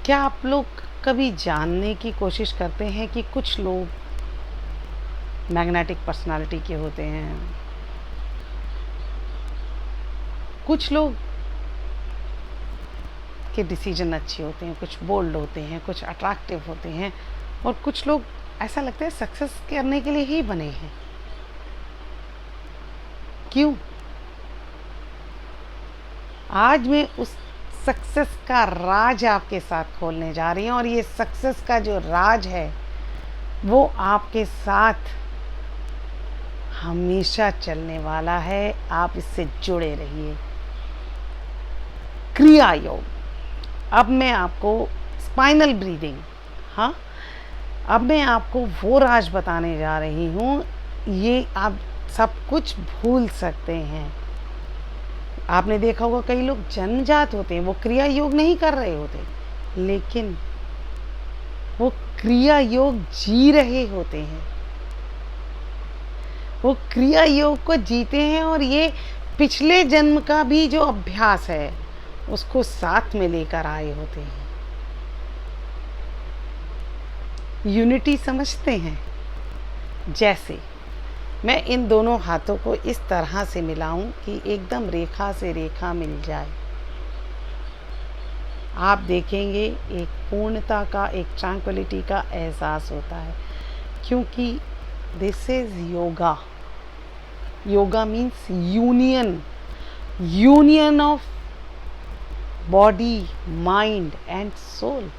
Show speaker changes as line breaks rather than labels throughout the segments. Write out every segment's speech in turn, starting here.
क्या आप लोग कभी जानने की कोशिश करते हैं कि कुछ लोग मैग्नेटिक पर्सनालिटी के होते हैं, कुछ लोग के डिसीजन अच्छे होते हैं, कुछ बोल्ड होते हैं, कुछ अट्रैक्टिव होते हैं, और कुछ लोग ऐसा लगता है सक्सेस करने के लिए ही बने हैं। क्यों? आज मैं उस सक्सेस का राज आपके साथ खोलने जा रही हूँ, और ये सक्सेस का जो राज है वो आपके साथ हमेशा चलने वाला है। आप इससे जुड़े रहिए। क्रिया योग। अब मैं आपको स्पाइनल ब्रीदिंग, हाँ, अब मैं आपको वो राज बताने जा रही हूँ। ये आप सब कुछ भूल सकते हैं। आपने देखा होगा कई लोग जन्मजात होते हैं, वो क्रिया योग नहीं कर रहे होते, लेकिन वो क्रिया योग जी रहे होते हैं। वो क्रिया योग को जीते हैं, और ये पिछले जन्म का भी जो अभ्यास है उसको साथ में लेकर आए होते हैं। यूनिटी समझते हैं? जैसे मैं इन दोनों हाथों को इस तरह से मिलाऊं कि एकदम रेखा से रेखा मिल जाए। आप देखेंगे एक पूर्णता का, एक ट्रैंक्विलिटी का एहसास होता है, क्योंकि this is yoga. Yoga means union of body, mind and soul.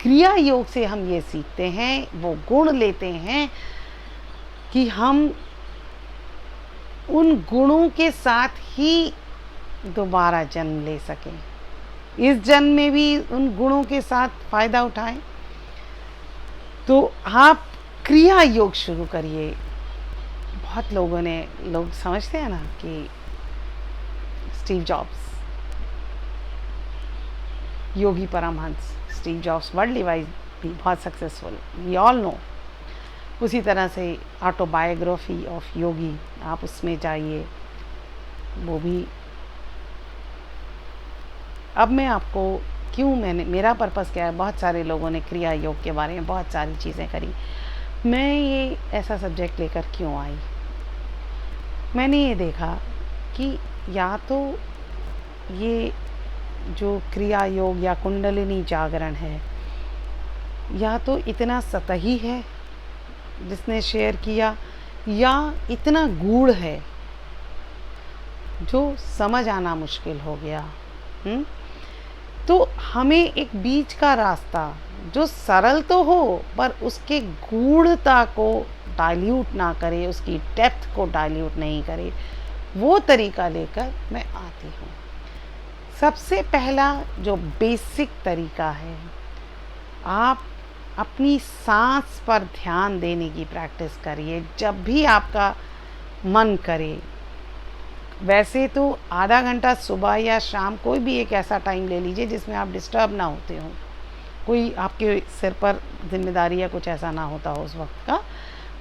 क्रिया योग से हम ये सीखते हैं, वो गुण लेते हैं कि हम उन गुणों के साथ ही दोबारा जन्म ले सकें, इस जन्म में भी उन गुणों के साथ फायदा उठाएं। तो आप क्रिया योग शुरू करिए। बहुत लोग समझते हैं ना कि Steve Jobs, Yogi Paramhansa Steve Jobs world wise भी बहुत सक्सेसफुल, वी ऑल नो। उसी तरह से ऑटोबायोग्राफी ऑफ योगी, आप उसमें जाइए, वो भी। अब मैं आपको मेरा पर्पस क्या है, बहुत सारे लोगों ने क्रिया योग के बारे में बहुत सारी चीज़ें करी, मैं ये ऐसा सब्जेक्ट लेकर क्यों आई। मैंने ये देखा कि या तो ये जो क्रिया योग या कुंडलिनी जागरण है, या तो इतना सतही है जिसने शेयर किया, या इतना गूढ़ है जो समझ आना मुश्किल हो गया। तो हमें एक बीच का रास्ता, जो सरल तो हो पर उसके गूढ़ता को डाइल्यूट ना करे, उसकी डेप्थ को डाइल्यूट नहीं करे, वो तरीका लेकर मैं आती हूँ। सबसे पहला जो बेसिक तरीका है, आप अपनी सांस पर ध्यान देने की प्रैक्टिस करिए जब भी आपका मन करे। वैसे तो आधा घंटा सुबह या शाम, कोई भी एक ऐसा टाइम ले लीजिए जिसमें आप डिस्टर्ब ना होते हो, कोई आपके सिर पर जिम्मेदारी या कुछ ऐसा ना होता हो उस वक्त का।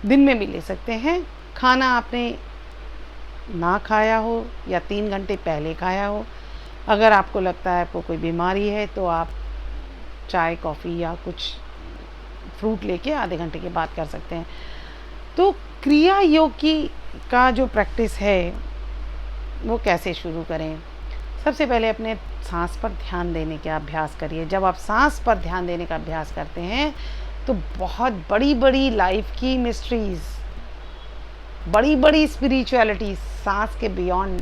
दिन में भी ले सकते हैं। खाना आपने ना खाया हो या 3 घंटे पहले खाया हो, अगर आपको लगता है आपको कोई बीमारी है तो आप चाय कॉफ़ी या कुछ फ्रूट लेके आधे घंटे के बाद कर सकते हैं। तो क्रिया योग का जो प्रैक्टिस है वो कैसे शुरू करें? सबसे पहले अपने सांस पर ध्यान देने का अभ्यास करिए। जब आप सांस पर ध्यान देने का अभ्यास करते हैं तो बहुत बड़ी बड़ी लाइफ की मिस्ट्रीज, बड़ी बड़ी स्पिरिचुअलिटी, सांस के बियॉन्ड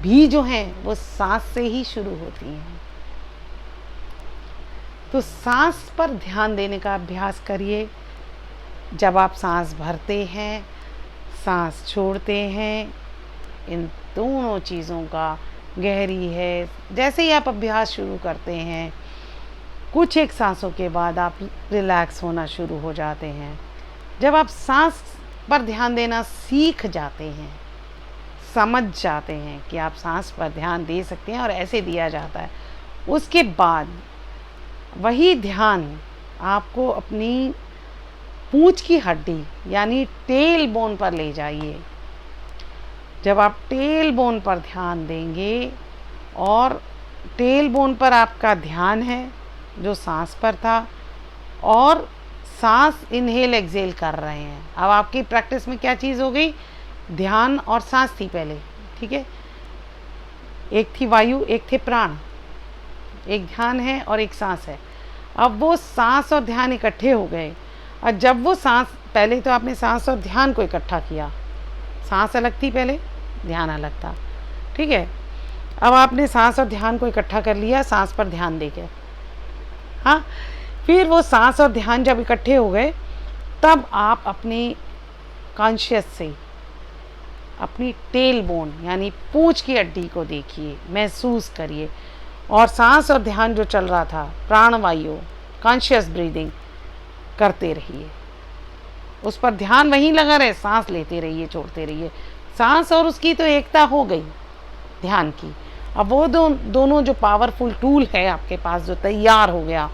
भी जो हैं वो सांस से ही शुरू होती हैं। तो सांस पर ध्यान देने का अभ्यास करिए। जब आप सांस भरते हैं, सांस छोड़ते हैं, इन दोनों चीज़ों का गहरी है। जैसे ही आप अभ्यास शुरू करते हैं, कुछ एक सांसों के बाद आप रिलैक्स होना शुरू हो जाते हैं। जब आप सांस पर ध्यान देना सीख जाते हैं, समझ जाते हैं कि आप सांस पर ध्यान दे सकते हैं और ऐसे दिया जाता है, उसके बाद वही ध्यान आपको अपनी पूंछ की हड्डी यानी टेल बोन पर ले जाइए। जब आप टेल बोन पर ध्यान देंगे और टेल बोन पर आपका ध्यान है जो सांस पर था, और सांस इनहेल एक्सेल कर रहे हैं। अब आपकी प्रैक्टिस में क्या चीज़ हो गई, ध्यान और सांस थी पहले, ठीक है, एक थी वायु, एक थे प्राण, एक ध्यान है और एक सांस है। अब वो सांस और ध्यान इकट्ठे हो गए, और जब वो सांस, पहले तो आपने सांस और ध्यान को इकट्ठा किया, सांस अलग थी पहले, ध्यान अलग था, ठीक है। अब आपने सांस और ध्यान को इकट्ठा कर लिया सांस पर ध्यान देकर, हाँ। फिर वो सांस और ध्यान जब इकट्ठे हो गए, तब आप अपने कॉन्शियस से अपनी टेल बोन यानी पूंछ की हड्डी को देखिए, महसूस करिए, और सांस और ध्यान जो चल रहा था, प्राणवायु, कॉन्शियस ब्रीदिंग करते रहिए, उस पर ध्यान वहीं लगा रहे, सांस लेते रहिए, छोड़ते रहिए। सांस और उसकी तो एकता हो गई ध्यान की। अब वो दोनों जो पावरफुल टूल है आपके पास जो तैयार हो गया,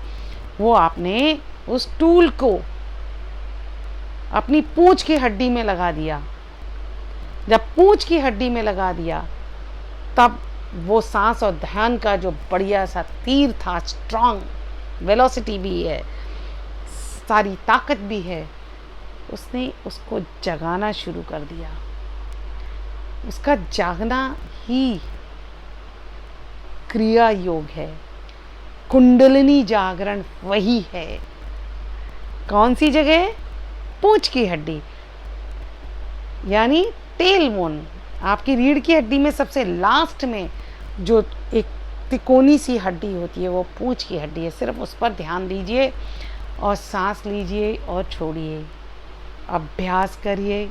वो आपने उस टूल को अपनी पूंछ की हड्डी में लगा दिया। जब पूंछ की हड्डी में लगा दिया, तब वो सांस और ध्यान का जो बढ़िया सा तीर था, स्ट्रांग वेलोसिटी भी है, सारी ताकत भी है, उसने उसको जगाना शुरू कर दिया। उसका जागना ही क्रिया योग है, कुंडलिनी जागरण वही है। कौन सी जगह, पूंछ की हड्डी यानी टेल बोन, आपकी रीढ़ की हड्डी में सबसे लास्ट में जो एक तिकोनी सी हड्डी होती है, वो पूंछ की हड्डी है। सिर्फ उस पर ध्यान दीजिए और सांस लीजिए और छोड़िए, अभ्यास करिए,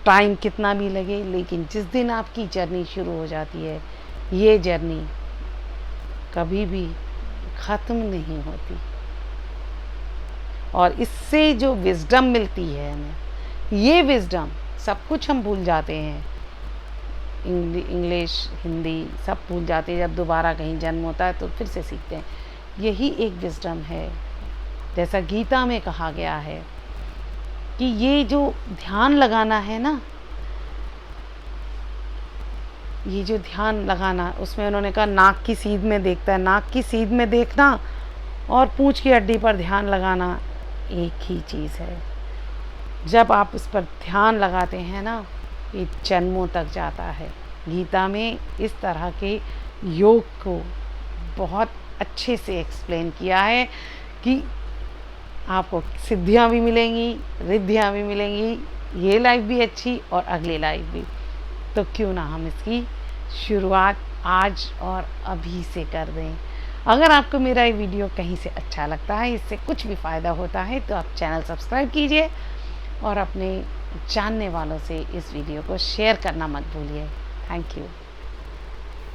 टाइम कितना भी लगे, लेकिन जिस दिन आपकी जर्नी शुरू हो जाती है, ये जर्नी कभी भी ख़त्म नहीं होती। और इससे जो विजडम मिलती है हमें, ये विजडम, सब कुछ हम भूल जाते हैं, इंग्लिश, हिंदी सब भूल जाते हैं। जब दोबारा कहीं जन्म होता है तो फिर से सीखते हैं। यही एक विजडम है, जैसा गीता में कहा गया है कि ये जो ध्यान लगाना है ना, ये जो ध्यान लगाना, उसमें उन्होंने कहा नाक की सीध में देखता है, नाक की सीध में देखना और पूंछ की हड्डी पर ध्यान लगाना एक ही चीज़ है। जब आप इस पर ध्यान लगाते हैं ना, ये जन्मों तक जाता है। गीता में इस तरह के योग को बहुत अच्छे से एक्सप्लेन किया है कि आपको सिद्धियां भी मिलेंगी, रिद्धियां भी मिलेंगी, ये लाइफ भी अच्छी और अगली लाइफ भी। तो क्यों ना हम इसकी शुरुआत आज और अभी से कर दें। अगर आपको मेरा ये वीडियो कहीं से अच्छा लगता है, इससे कुछ भी फ़ायदा होता है, तो आप चैनल सब्सक्राइब कीजिए और अपने जानने वालों से इस वीडियो को शेयर करना मत भूलिए। Thank you.